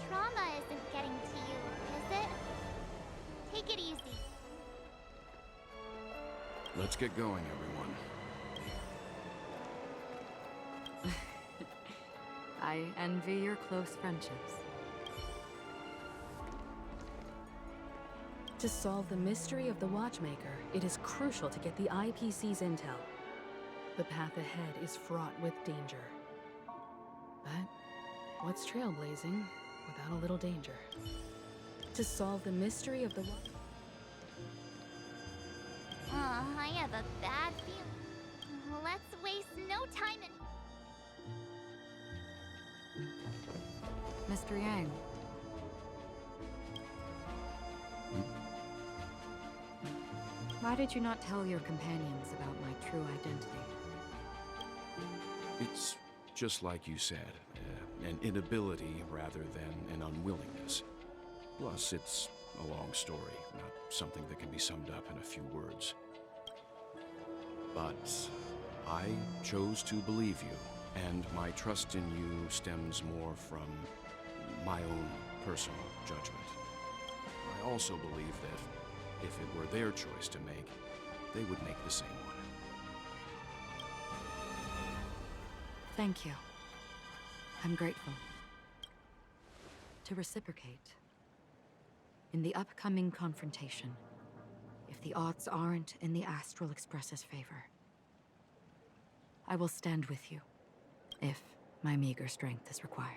trauma isn't getting to you, is it? Take it easy. Let's get going, everyone. I envy your close friendships. To solve the mystery of the Watchmaker, it is crucial to get the IPC's intel. The path ahead is fraught with danger. But what's trailblazing without a little danger? To solve the mystery of the I have a bad feeling. Let's waste no time and... Mr. Yang. Why did you not tell your companions about my true identity? It's just like you said, an inability rather than an unwillingness. Plus, it's a long story, not something that can be summed up in a few words. But I chose to believe you, and my trust in you stems more from my own personal judgment. I also believe that if it were their choice to make, they would make the same one. Thank you. I'm grateful. To reciprocate. In the upcoming confrontation, if the odds aren't in the Astral Express's favor, I will stand with you, if my meager strength is required.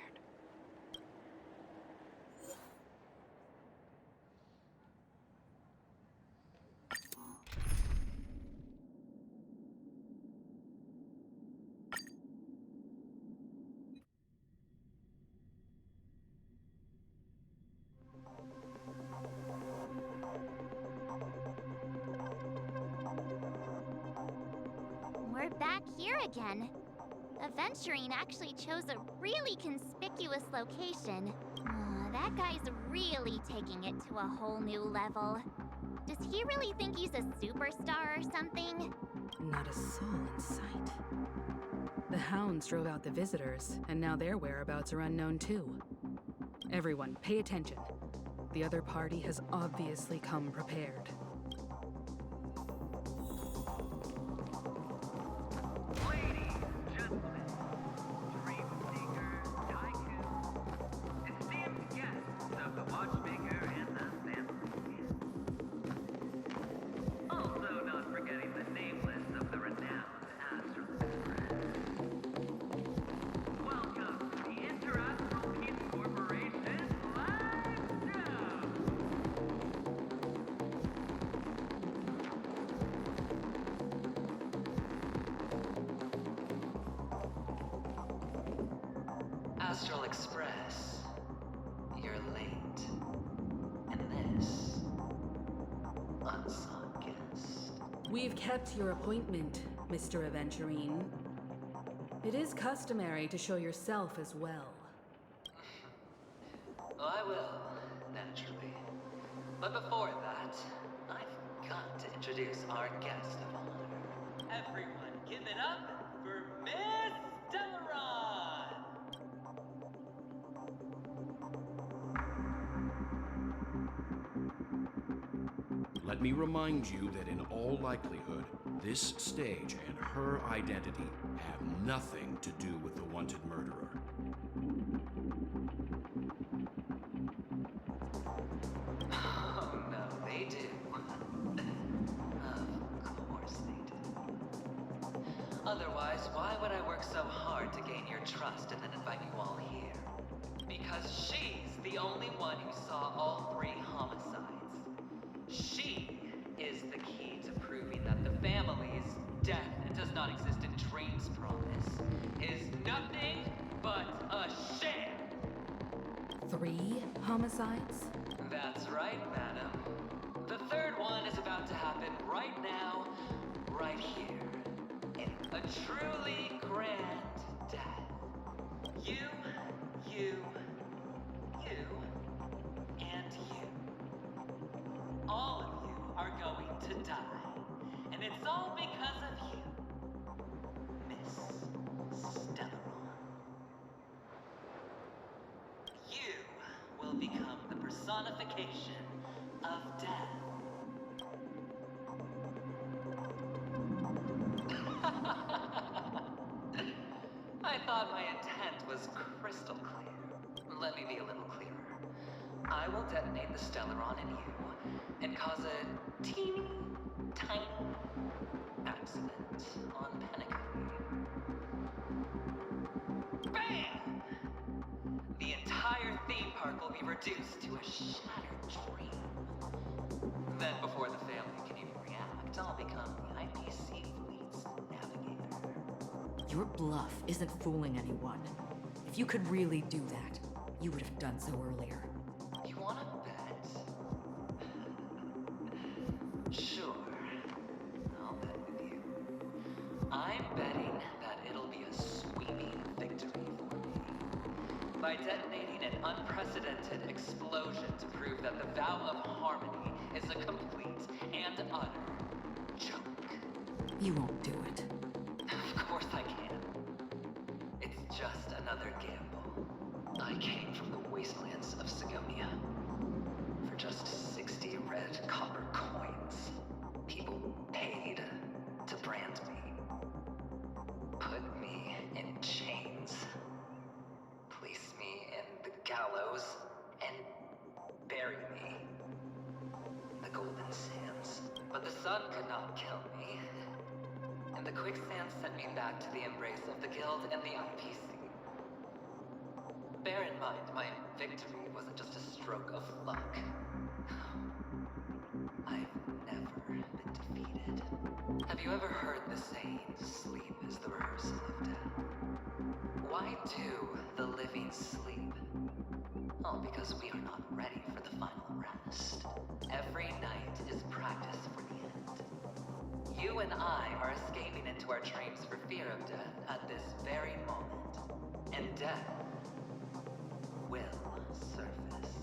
We're back here again. Aventurine actually chose a really conspicuous location. That guy's really taking it to a whole new level. Does he really think he's a superstar or something? Not a soul in sight. The hounds drove out the visitors, and now their whereabouts are unknown too. Everyone, pay attention. The other party has obviously come prepared. Astral Express, you're late. And this, unsung guest. We've kept your appointment, Mr. Aventurine. It is customary to show yourself as well. Well, I will, naturally. But before that, I've got to introduce our guest of honor. Everyone, give it up for Miss Delaron! Let me remind you that in all likelihood, this stage and her identity have nothing to do with the wanted murderer. Oh, no, they do. Of course they do. Otherwise, why would I work so hard to gain your trust and then invite you all here? Because she's the only one who saw all 3 homicides. She is the key to proving that the family's death does not exist in Dream's promise is nothing but a sham. 3 homicides? That's right, madam. The 3rd one is about to happen right now, right here. In a truly grand death. You, and you. All of you are going to die. And it's all because of you, Miss Stellaron. You personification of death. I thought my intent was crystal clear. Let me be a little clearer. I will detonate the Stellaron in you and cause a teeny, tiny accident on Penacony. Bam! The entire theme park will be reduced to a shattered dream. Then, before the family can even react, I'll become the IPC fleet's navigator. Your bluff isn't fooling anyone. If you could really do that, you would have done so earlier. You wanna bet? Sure. I'll bet with you. I'm betting that it'll be a sweeping victory for me. By detonating an unprecedented explosion to prove that the vow of harmony is a complete and utter joke. You won't do it. Of course I can. It's just another gamble. I came from the wastelands of Sigonia. For just 60 red copper coins, people paid to brand me. Put me in chains. Place me in the gallows and bury me in the golden sands. But the sun could not kill me. And the quicksand sent me back to the embrace of the guild and the IPC. Bear in mind, my victory wasn't just a stroke of luck. I've never been defeated. Have you ever heard the saying, sleep is the rehearsal of death? Why do the living sleep? Oh, because we are not ready for the final rest. Every night is practice for the end. You and I are escaping into our dreams for fear of death at this very moment. And death will surface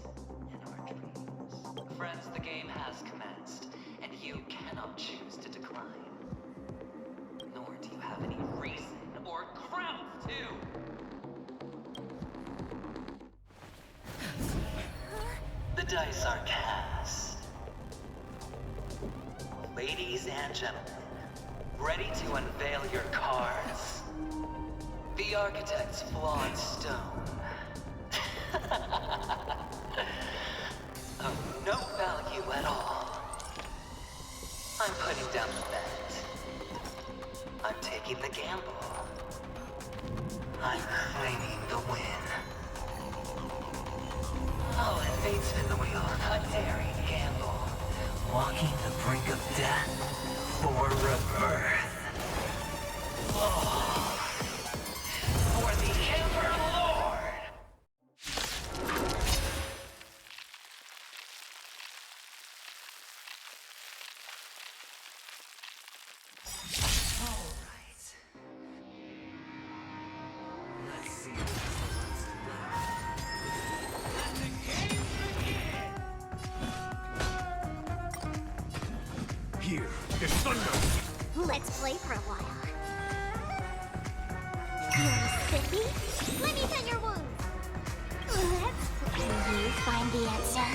in our dreams. Friends, the game has commenced, and you cannot choose to decline. Nor do you have any reason or grounds to. The dice are cast. Ladies and gentlemen, ready to unveil your cards. The architect's flawed stone. Of no value at all. I'm putting down the bet. I'm taking the gamble. I'm claiming the win. Oh, and fate spin the wheel. A daring gamble. Walking the brink of death for rebirth. Oh. For the Emperor Lord! Alright. Let's see what this one's about. Let the game begin! Here is thunder! Let's play for a while. You're sippy? Let me tend your wounds. Let's play. Can you find the answer?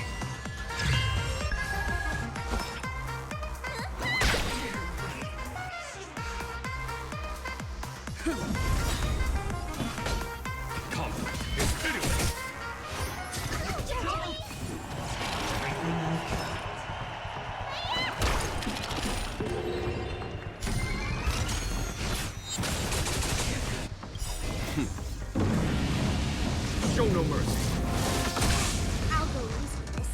Combat is pitiless! Show no mercy. I'll go easy this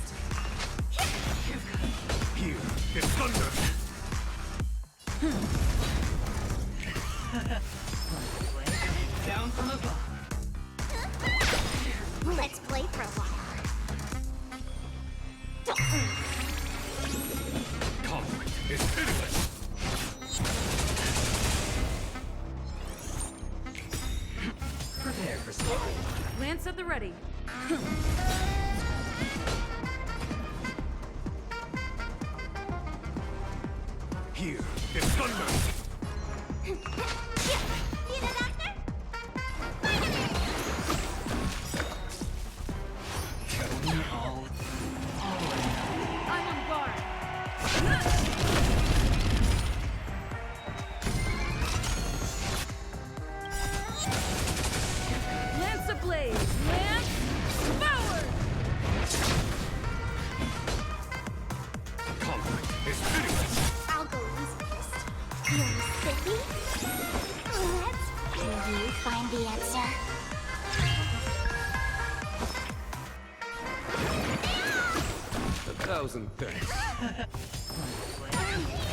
1,000 thanks.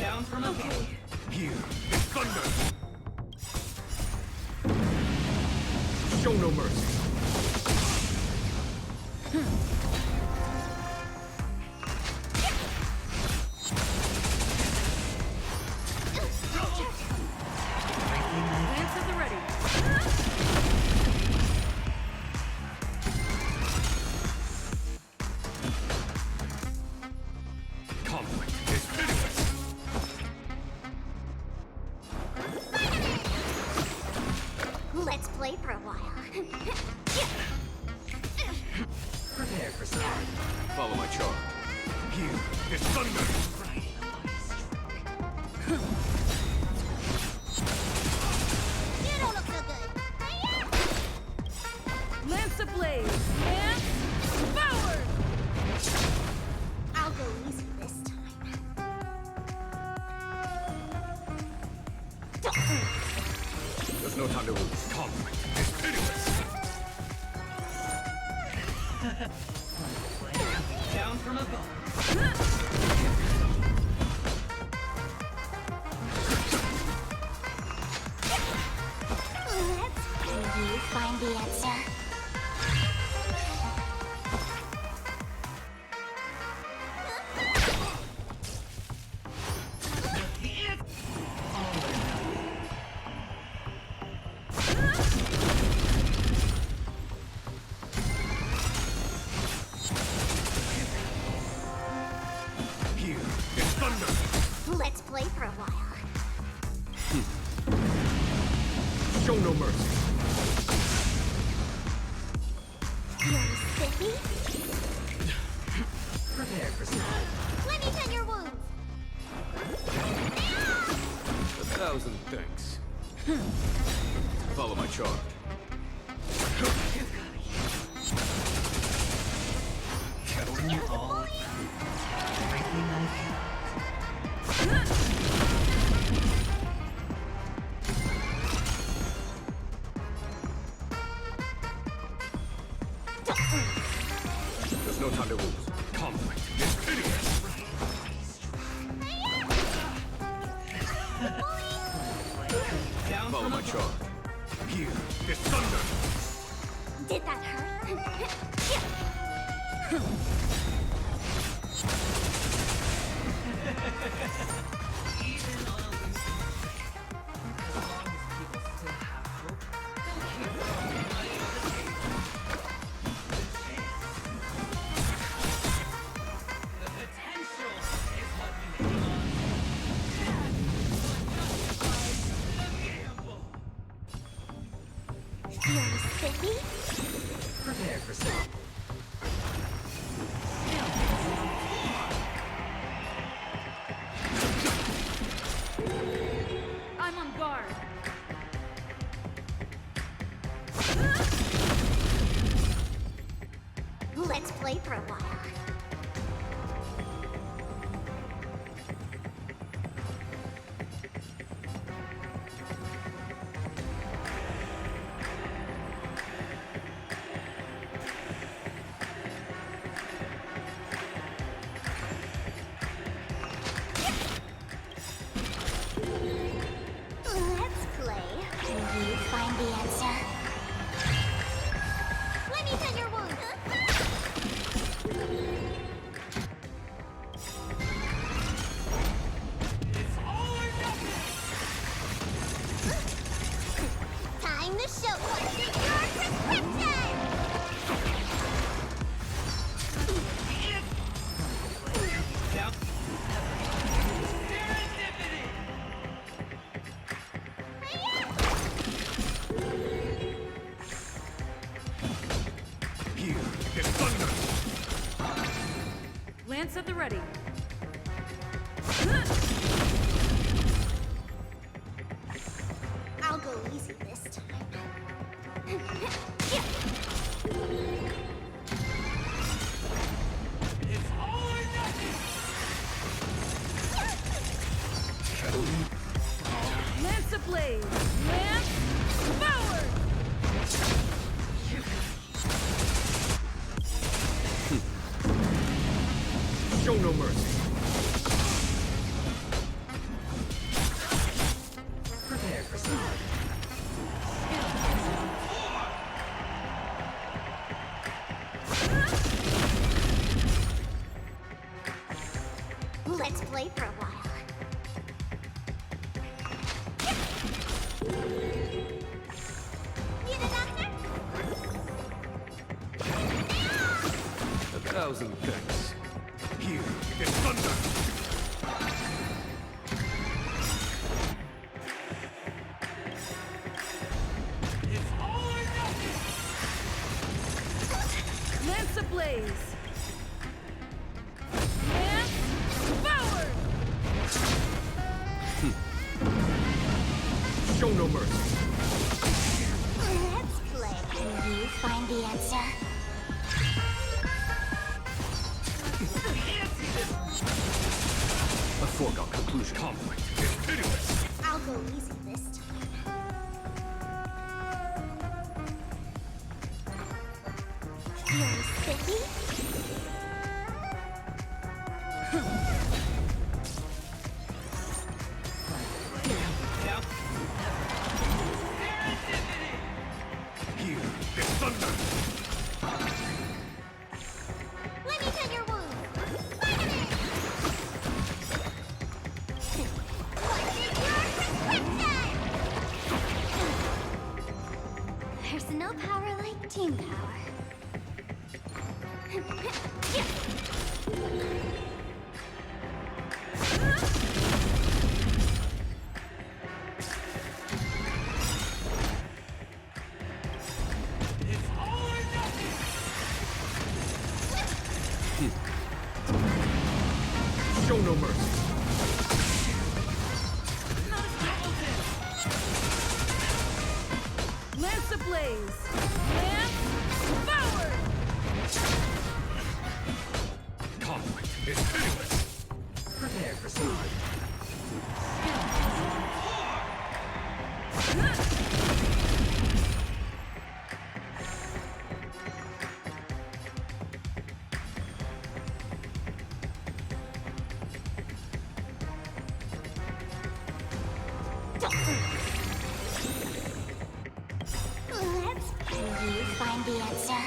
Down from above. Here is thunder. Show no mercy. Lance at the ready. Conflict is pitiless. Let's play for a while. Prepare for some. Follow my charge. Here is thunder. You don't look so good. Lance ablaze. Lance forward. I'll go easy this time. There's no time to lose. Conflict is pitiless. Down from above. Can you find the answer? Here is thunder. Let's play for a while. Show no mercy. You're spiffy? Prepare for some. Let me tend your wounds. 1,000 thanks. Follow my charge. Killing you all. Breaking my There's no time to lose. Conflict is pitiless. down Follow from my above. charge. Here is thunder. Did that hurt? Even on a losing streak, as long as people still have hope, they'll keep throwing money on the table. The potential is what we hang on to. What justifies the gamble? You're spiffy? Prepare for some. I'm on guard. Let's play for a while. Let's play. Can you find the answer? Let me tend your wounds. Time to show what's in your prescription! Down. Serendipity! Here is thunder. Lance at the ready. I'll go easy this time. It's all or nothing! Lance ablaze. Lance forward. Show no mercy. Prepare for some. Let's play for a while. Need a doctor? 1,000 thanks. Here, it's thunder! It's all or nothing! Lance ablaze! Lance forward! Show no mercy. Let's play. Can you find the answer? A foregone conclusion. Conflict is pitiless. I'll go easy this time. You're sticky? Here, it's thunder! Let me tend your wound. Spider-Man! What is your prescription? There's no power like team power. It's all or nothing! Show no mercy. Lance ablaze! Lance forward! Conflict is pitiless. Prepare for some. Let's can you find the answer?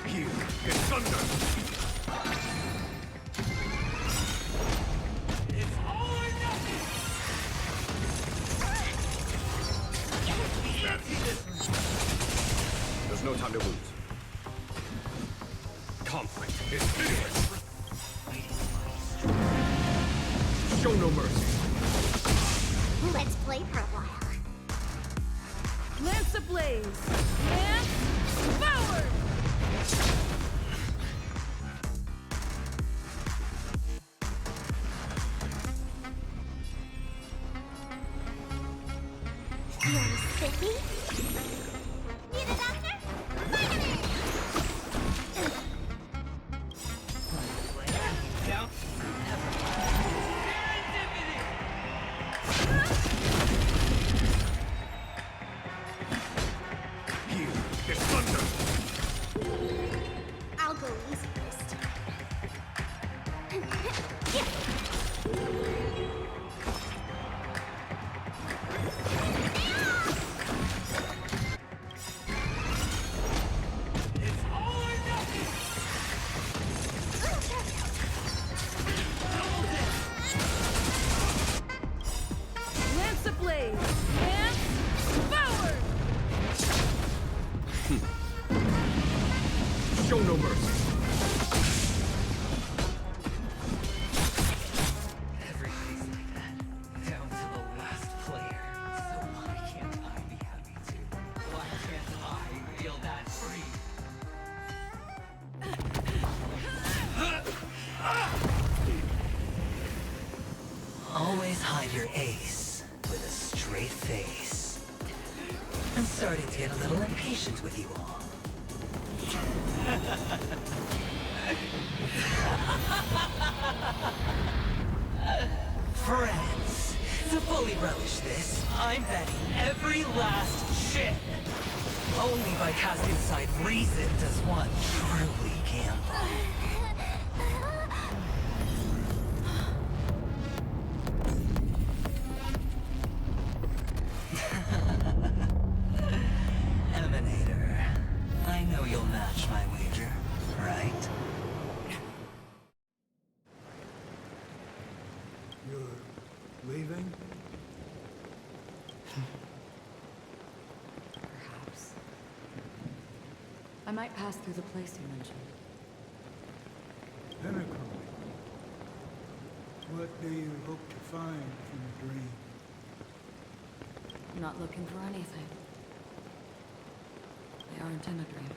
Here, it's thunder! It's all or nothing! There's no time to lose. Conflict is pitiless. Show no mercy. Let's play for a while. Lance ablaze! Lance forward! You're sticky? Need a doctor? Spider-Man! Down. Here, it's thunder! I'll go easy this time. It's all or nothing! Lance ablaze! Lance forward! Show no mercy. Everybody's like that, down to the last player. So why can't I be happy too? Why can't I feel that free? Always hide your ace with a straight face. I'm starting to get a little impatient with you all. Friends, To fully relish this, I'm betting every last chip. Only by casting aside reason does one truly gamble. Emanator, I know you'll match my wager, right? You're leaving? Perhaps. I might pass through the place you mentioned. Aventurine. What do you hope to find in the dream? I'm not looking for anything. They aren't in a dream.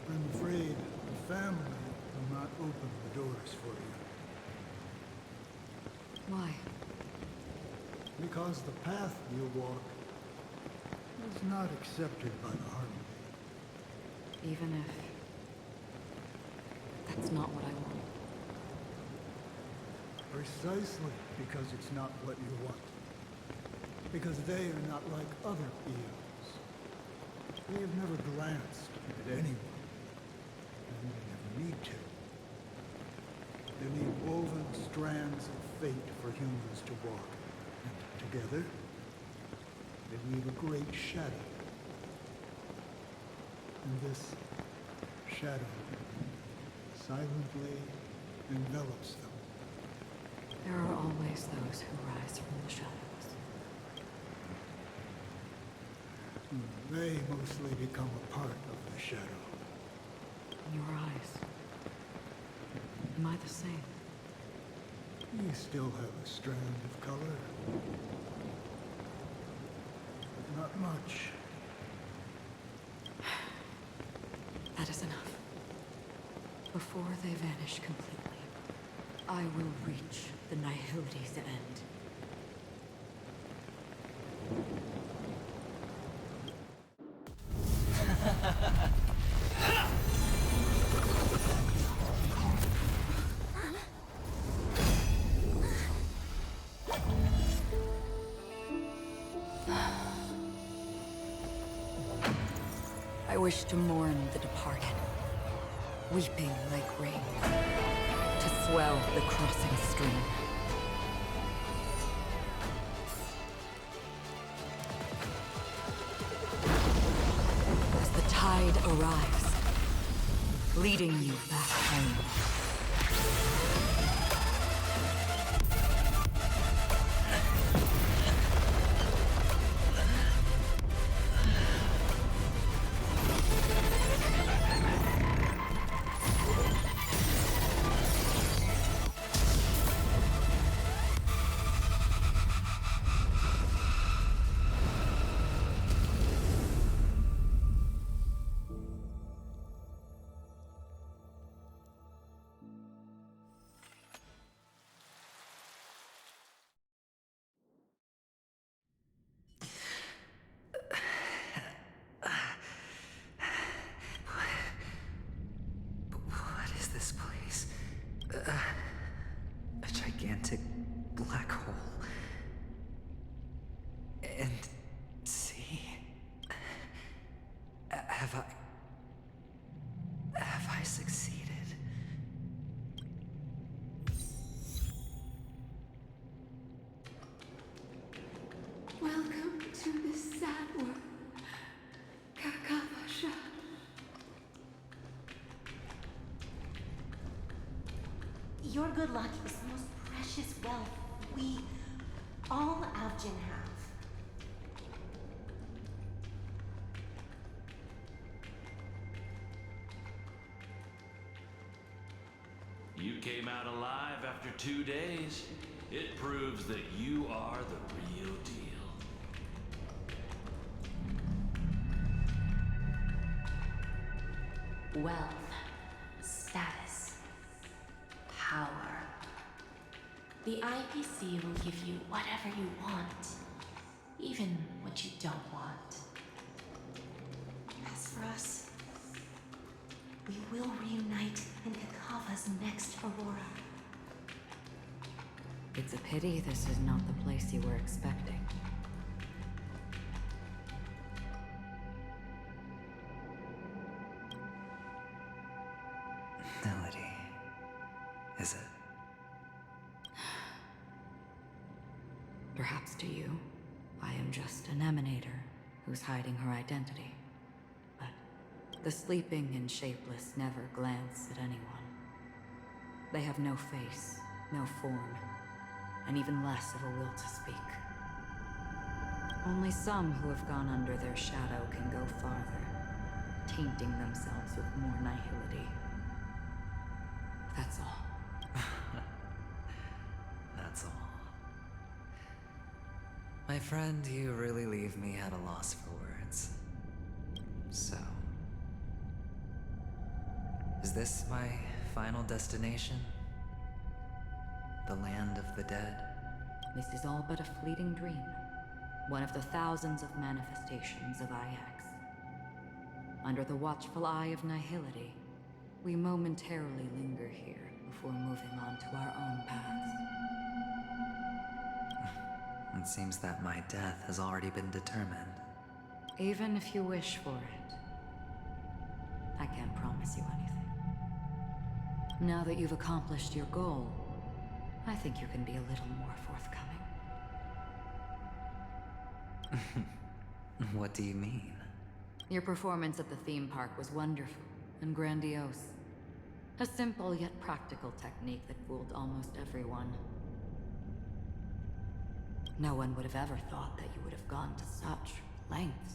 I'm afraid the family will not open the doors for you. Why? Because the path you walk is not accepted by the harmony. Even if... that's not what I want. Precisely because it's not what you want. Because they are not like other eons. They have never glanced at anyone. And they never need to. They leave woven strands of fate for humans to walk. And together, they weave a great shadow. And this shadow silently envelops them. There are always those who rise from the shadows. They mostly become a part of the shadow. In your eyes. Am I the same? You still have a strand of color. But not much. That is enough. Before they vanish completely, I will reach the nihility's end. I wish to mourn the departed, weeping like rain, to swell the crossing stream. As the tide arrives, leading you back home. A gigantic black hole. And see, have I succeeded? Welcome to this sad world, Kakavasha. Your good luck is the most precious wealth we, all Avgin, have. You came out alive after 2 days. It proves that you are the real deal. Wealth, status, power. The IPC will give you whatever you want, even what you don't want. As for us, we will reunite in Kakava's next aurora. It's a pity this is not the place you were expecting. Melody. Is it? Perhaps to you, I am just an emanator who's hiding her identity. But the sleeping and shapeless never glance at anyone. They have no face, no form, and even less of a will to speak. Only some who have gone under their shadow can go farther, tainting themselves with more nihility. That's all. That's all. My friend, you really leave me at a loss for words. So... is this my final destination? The land of the dead? This is all but a fleeting dream. One of the thousands of manifestations of IX. Under the watchful eye of nihility, we momentarily linger here before moving on to our own paths. It seems that my death has already been determined. Even if you wish for it, I can't promise you anything. Now that you've accomplished your goal, I think you can be a little more forthcoming. What do you mean? Your performance at the theme park was wonderful and grandiose. A simple yet practical technique that fooled almost everyone. No one would have ever thought that you would have gone to such lengths,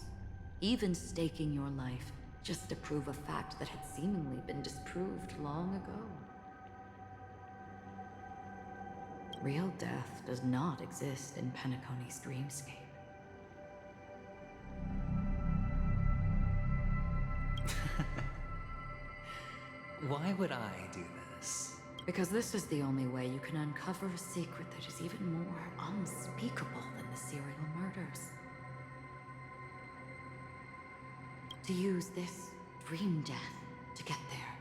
even staking your life just to prove a fact that had seemingly been disproved long ago. Real death does not exist in Penacony's dreamscape. Why would I do this? Because this is the only way you can uncover a secret that is even more unspeakable than the serial murders. To use this dream death to get there.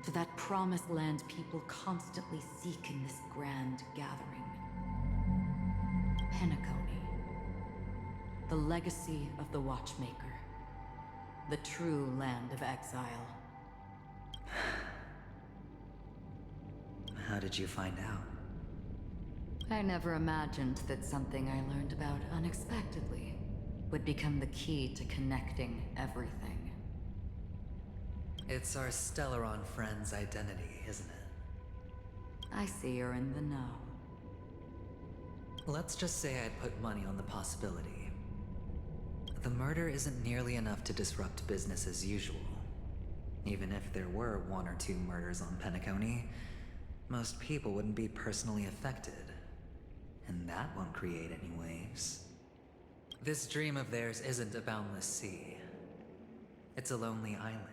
To that promised land people constantly seek in this grand gathering. Penacony. The legacy of the Watchmaker. The true land of exile. How did you find out? I never imagined that something I learned about unexpectedly would become the key to connecting everything. It's our Stellaron friend's identity, isn't it? I see you're in the know. Let's just say I'd put money on the possibility. The murder isn't nearly enough to disrupt business as usual. Even if there were 1 or 2 murders on Penacony, most people wouldn't be personally affected. And that won't create any waves. This dream of theirs isn't a boundless sea. It's a lonely island.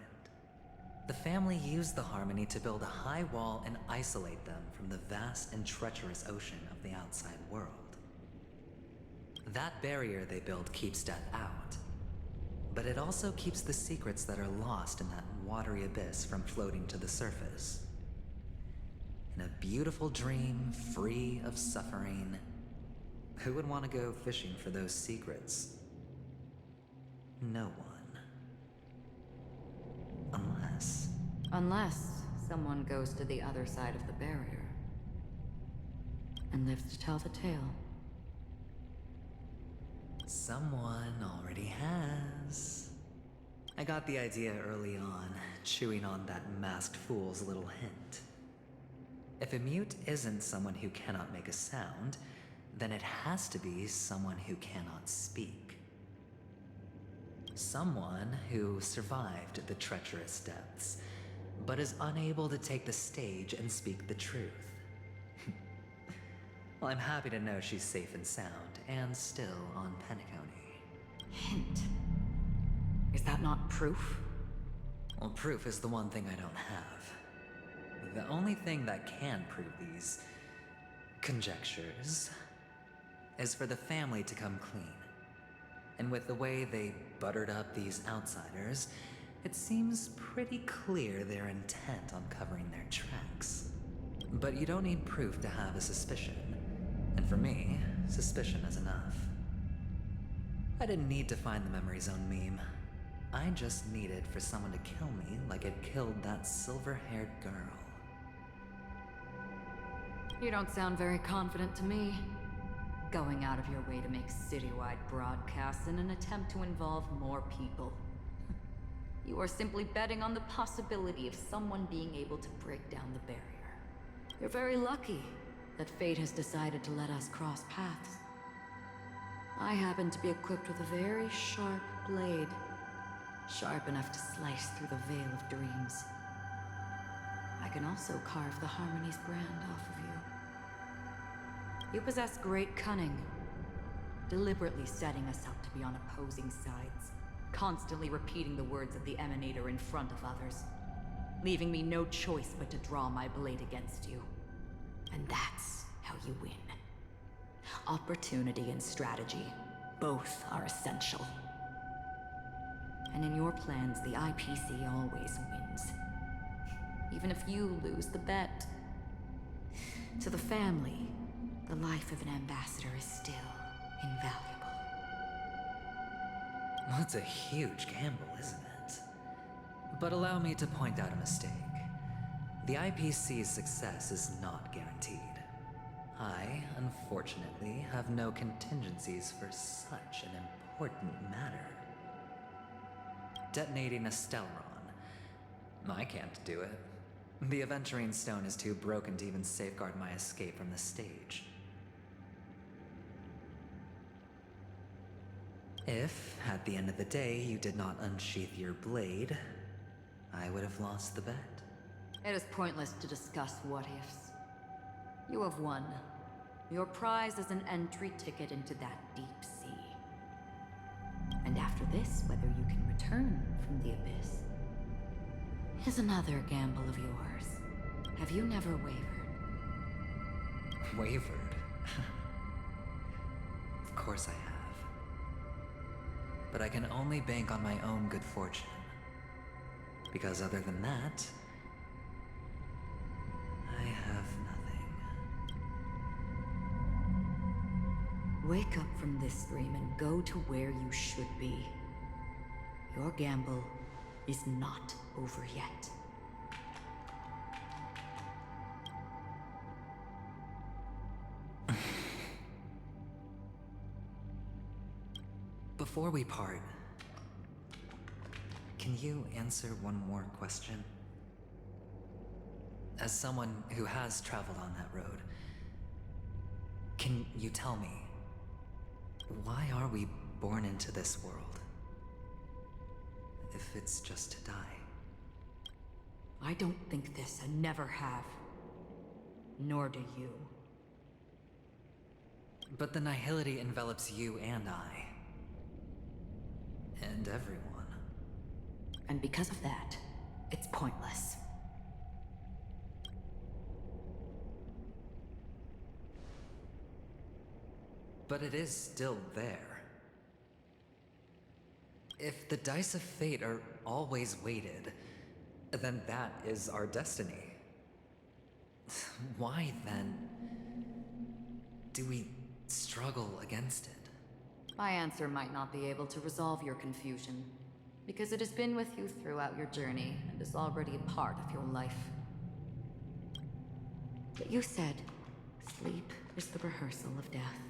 The family used the Harmony to build a high wall and isolate them from the vast and treacherous ocean of the outside world. That barrier they built keeps death out. But it also keeps the secrets that are lost in that watery abyss from floating to the surface. In a beautiful dream, free of suffering, who would want to go fishing for those secrets? No one. Unless someone goes to the other side of the barrier and lives to tell the tale. Someone already has. I got the idea early on, chewing on that masked fool's little hint. If a mute isn't someone who cannot make a sound, then it has to be someone who cannot speak. Someone who survived the treacherous depths, but is unable to take the stage and speak the truth. Well, I'm happy to know she's safe and sound, and still on Penacony. Hint. Is that not proof? Well, proof is the one thing I don't have. The only thing that can prove these conjectures is for the family to come clean. And with the way they buttered up these outsiders, it seems pretty clear they're intent on covering their tracks. But you don't need proof to have a suspicion. And for me, suspicion is enough. I didn't need to find the memory zone meme. I just needed for someone to kill me like it killed that silver-haired girl. You don't sound very confident to me. Going out of your way to make citywide broadcasts in an attempt to involve more people. You are simply betting on the possibility of someone being able to break down the barrier. You're very lucky that fate has decided to let us cross paths. I happen to be equipped with a very sharp blade, sharp enough to slice through the veil of dreams. I can also carve the Harmony's brand off of you. You possess great cunning, deliberately setting us up to be on opposing sides, constantly repeating the words of the Emanator in front of others, leaving me no choice but to draw my blade against you. And that's how you win. Opportunity and strategy, both are essential. And in your plans, the IPC always wins. Even if you lose the bet. To the family, the life of an ambassador is still invaluable. Well, it's a huge gamble, isn't it? But allow me to point out a mistake. The IPC's success is not guaranteed. I, unfortunately, have no contingencies for such an important matter. Detonating a Stellaron. I can't do it. The Aventurine stone is too broken to even safeguard my escape from the stage. If, at the end of the day, you did not unsheath your blade, I would have lost the bet. It is pointless to discuss what-ifs. You have won. Your prize is an entry ticket into that deep sea. And after this, whether you can return from the abyss is another gamble of yours. Have you never wavered? Wavered? Of course I have. But I can only bank on my own good fortune. Because other than that, I have nothing. Wake up from this dream and go to where you should be. Your gamble is not over yet. Before we part, can you answer one more question? As someone who has traveled on that road, can you tell me, why are we born into this world? If it's just to die. I don't think this and never have. Nor do you. But the nihility envelops you and I. And everyone. And because of that, it's pointless. But it is still there. If the dice of fate are always weighted, then that is our destiny. Why, then, do we struggle against it? My answer might not be able to resolve your confusion, because it has been with you throughout your journey and is already a part of your life. But you said, sleep is the rehearsal of death.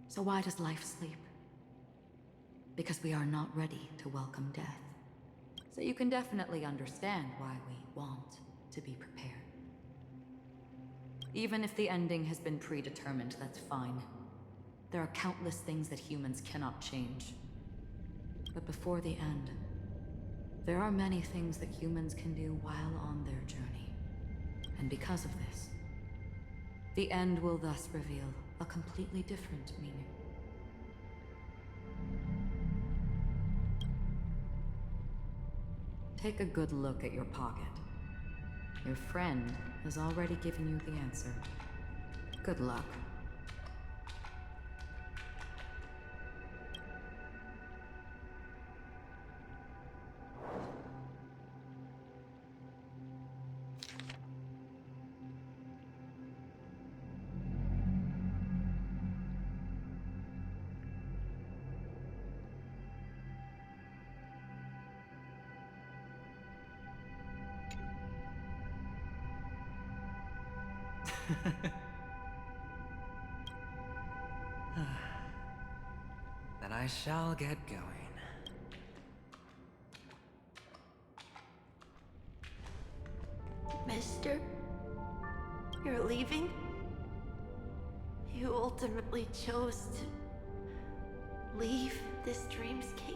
So why does life sleep? Because we are not ready to welcome death. So you can definitely understand why we want to be prepared. Even if the ending has been predetermined, that's fine. There are countless things that humans cannot change. But before the end, there are many things that humans can do while on their journey. And because of this, the end will thus reveal a completely different meaning. Take a good look at your pocket. Your friend has already given you the answer. Good luck. Then I shall get going. Mister, you're leaving? You ultimately chose to leave this dreamscape?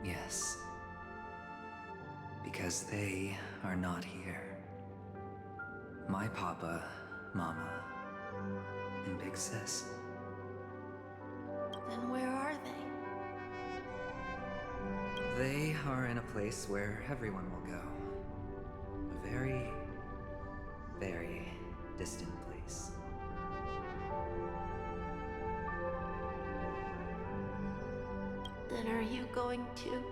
Yes. Because they are not here. My papa, mama, and big sis. Then where are they? They are in a place where everyone will go. A very, very distant place. Then are you going to?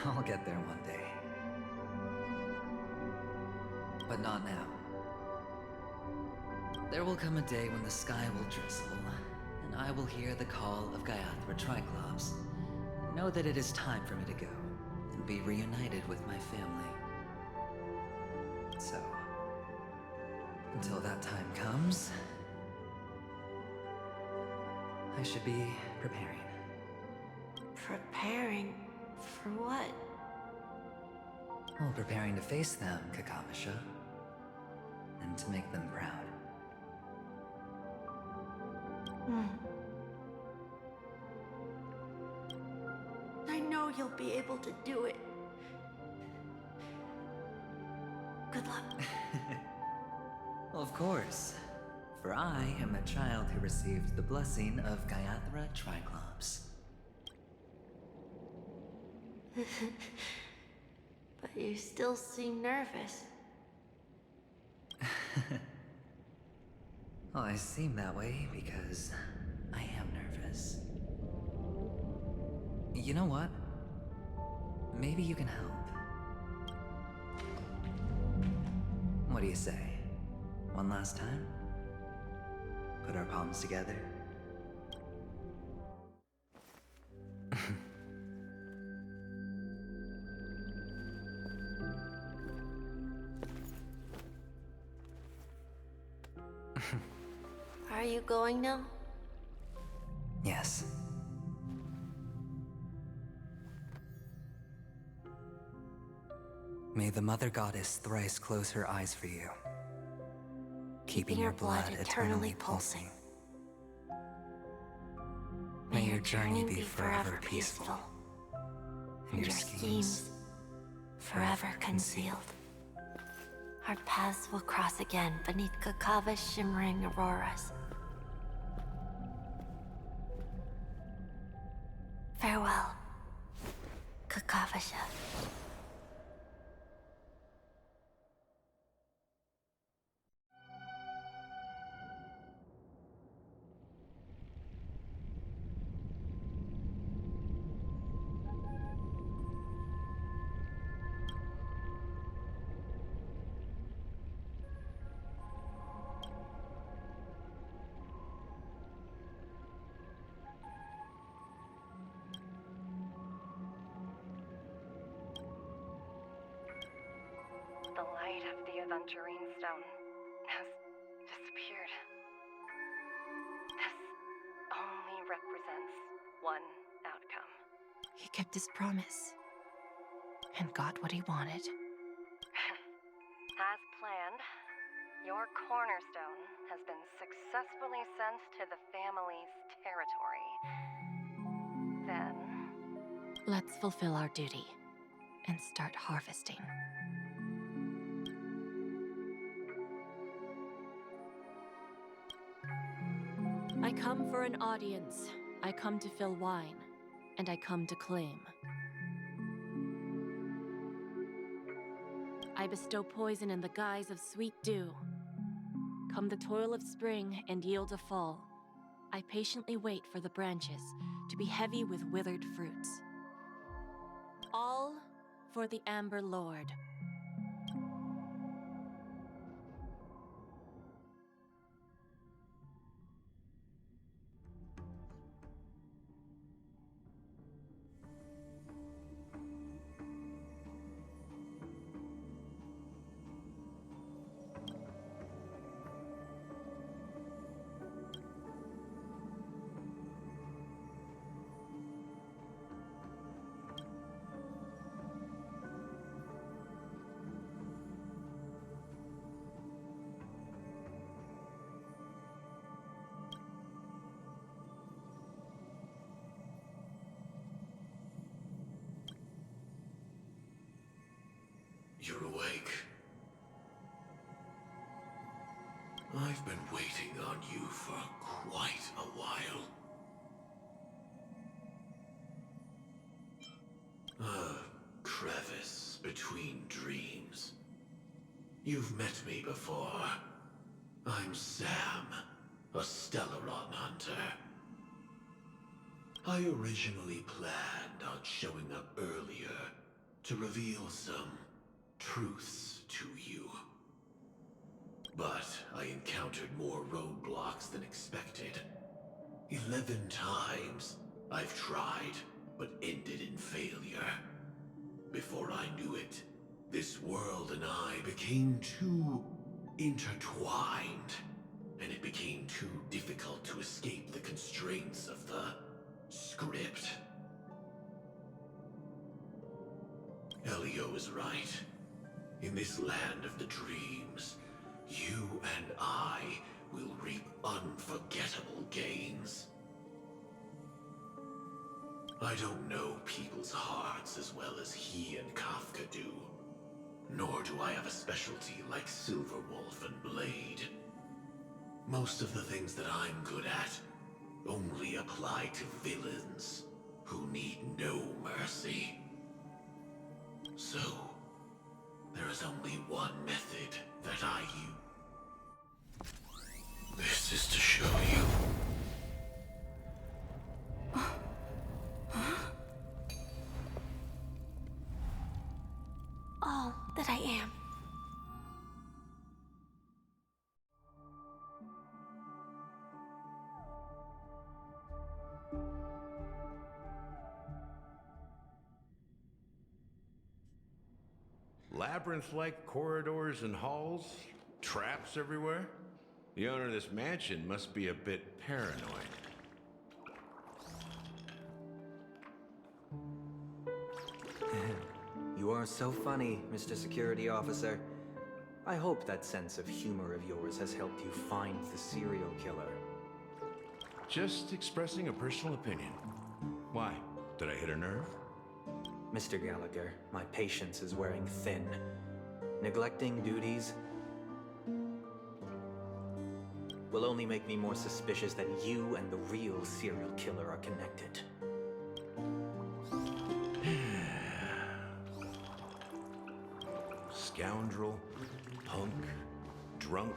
I'll get there one day. But not now. There will come a day when the sky will drizzle, and I will hear the call of Gaiathra Triclops. Know that it is time for me to go, and be reunited with my family. So, until that time comes, I should be preparing. Preparing for what? Well, preparing to face them, Kakamisha. And to make them proud. I know you'll be able to do it. Good luck. Well, of course. For I am the child who received the blessing of Gaiathra Triclops. But you still seem nervous. Well, I seem that way because I am nervous. You know what? Maybe you can help. What do you say? One last time? Put our palms together? Are you going now? Yes. May the Mother Goddess thrice close her eyes for you, keeping your blood eternally pulsing. May your journey be forever peaceful, and your schemes forever concealed. Our paths will cross again beneath Kakava's shimmering auroras. Farewell, Kakavasha. The light of the Aventurine stone has disappeared. This only represents one outcome. He kept his promise and got what he wanted. As planned, your cornerstone has been successfully sent to the family's territory. Then, Let's fulfill our duty and start harvesting. I come for an audience. I come to fill wine, and I come to claim. I bestow poison in the guise of sweet dew. Come the toil of spring and yield a fall. I patiently wait for the branches to be heavy with withered fruits. All for the Amber Lord. You're awake. I've been waiting on you for quite a while. A crevice between dreams. You've met me before. I'm Sam, a Stellaron hunter. I originally planned on showing up earlier to reveal some truths to you. But I encountered more roadblocks than expected. 11 times I've tried, but ended in failure. Before I knew it, this world and I became too intertwined, and it became too difficult to escape the constraints of the script. Elio is right. In this land of the dreams, you and I will reap unforgettable gains. I don't know people's hearts as well as he and Kafka do. Nor do I have a specialty like Silverwolf and Blade. Most of the things that I'm good at only apply to villains who need no mercy. So, there is only one method that I use. This is to show you. All that I am. Labyrinth-like corridors and halls? Traps everywhere? The owner of this mansion must be a bit paranoid. You are so funny, Mr. Security Officer. I hope that sense of humor of yours has helped you find the serial killer. Just expressing a personal opinion. Why? Did I hit a nerve? Mr. Gallagher, my patience is wearing thin. Neglecting duties will only make me more suspicious that you and the real serial killer are connected. Scoundrel, punk, drunk,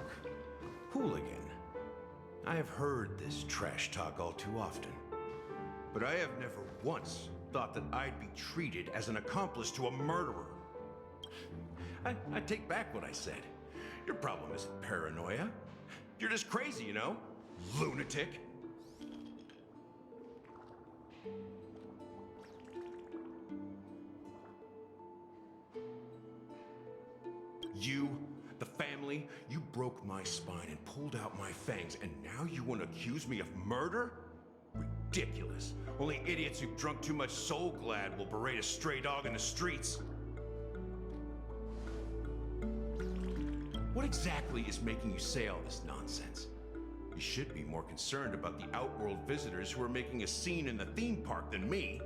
hooligan. I have heard this trash talk all too often. But I have never once thought that I'd be treated as an accomplice to a murderer. I take back what I said. Your problem isn't paranoia. You're just crazy, you know? Lunatic. You, the family, you broke my spine and pulled out my fangs, and now you want to accuse me of murder? Ridiculous. Only idiots who've drunk too much Soul Glad will berate a stray dog in the streets. What exactly is making you say all this nonsense? You should be more concerned about the Outworld visitors who are making a scene in the theme park than me.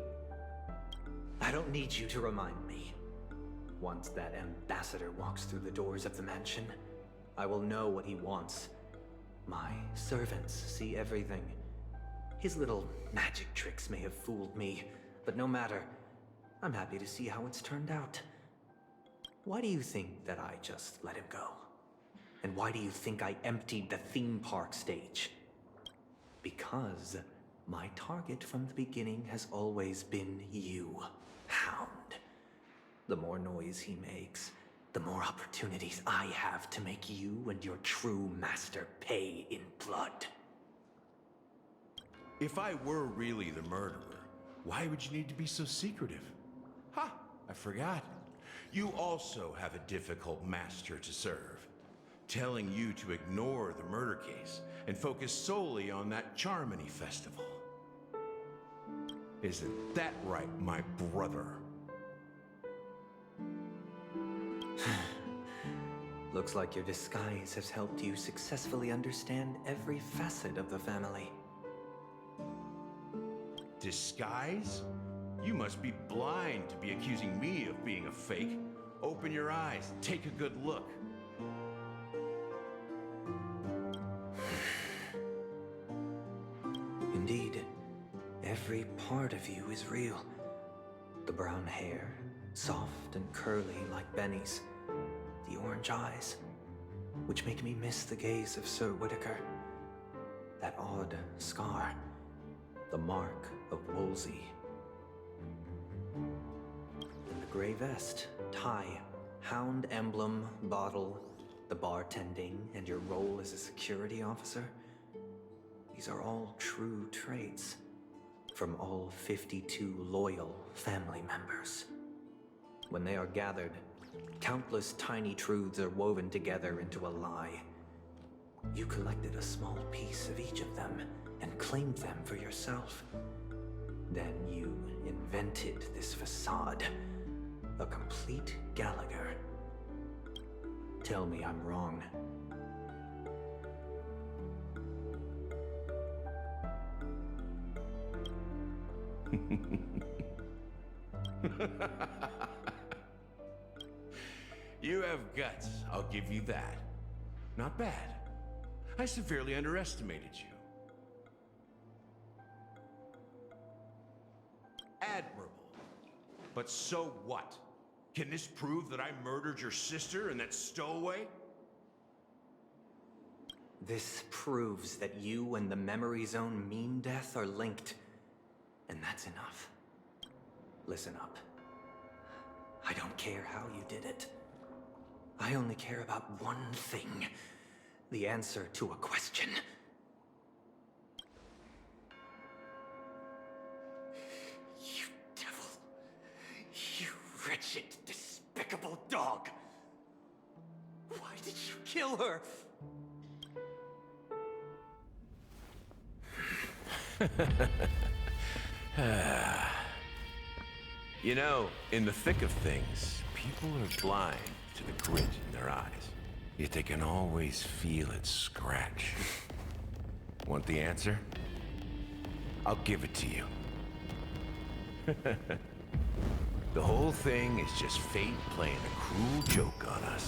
I don't need you to remind me. Once that ambassador walks through the doors of the mansion, I will know what he wants. My servants see everything. His little magic tricks may have fooled me, but no matter. I'm happy to see how it's turned out. Why do you think that I just let him go? And why do you think I emptied the theme park stage? Because my target from the beginning has always been you, Hound. The more noise he makes, the more opportunities I have to make you and your true master pay in blood. If I were really the murderer, why would you need to be so secretive? Ha! I forgot. You also have a difficult master to serve, telling you to ignore the murder case and focus solely on that Charmony festival. Isn't that right, my brother? Looks like your disguise has helped you successfully understand every facet of the family. Disguise? You must be blind to be accusing me of being a fake. Open your eyes, take a good look. Indeed, every part of you is real. The brown hair, soft and curly like Benny's. The orange eyes, which make me miss the gaze of Sir Whitaker. That odd scar, the mark of Wolsey. And the gray vest, tie, hound emblem, bottle, the bartending, and your role as a security officer. These are all true traits from all 52 loyal family members. When they are gathered, countless tiny truths are woven together into a lie. You collected a small piece of each of them and claimed them for yourself. Then you invented this facade, a complete Gallagher. Tell me I'm wrong. You have guts, I'll give you that. Not bad. I severely underestimated you. Admirable. But so what? Can this prove that I murdered your sister and that stowaway? This proves that you and the Memory Zone meme death are linked. And that's enough. Listen up. I don't care how you did it. I only care about one thing. The answer to a question. You devil. You wretched, despicable dog. Why did you kill her? You know, in the thick of things, people are blind to the grit in their eyes. Yet they can always feel it scratch. Want the answer? I'll give it to you. The whole thing is just fate playing a cruel joke on us.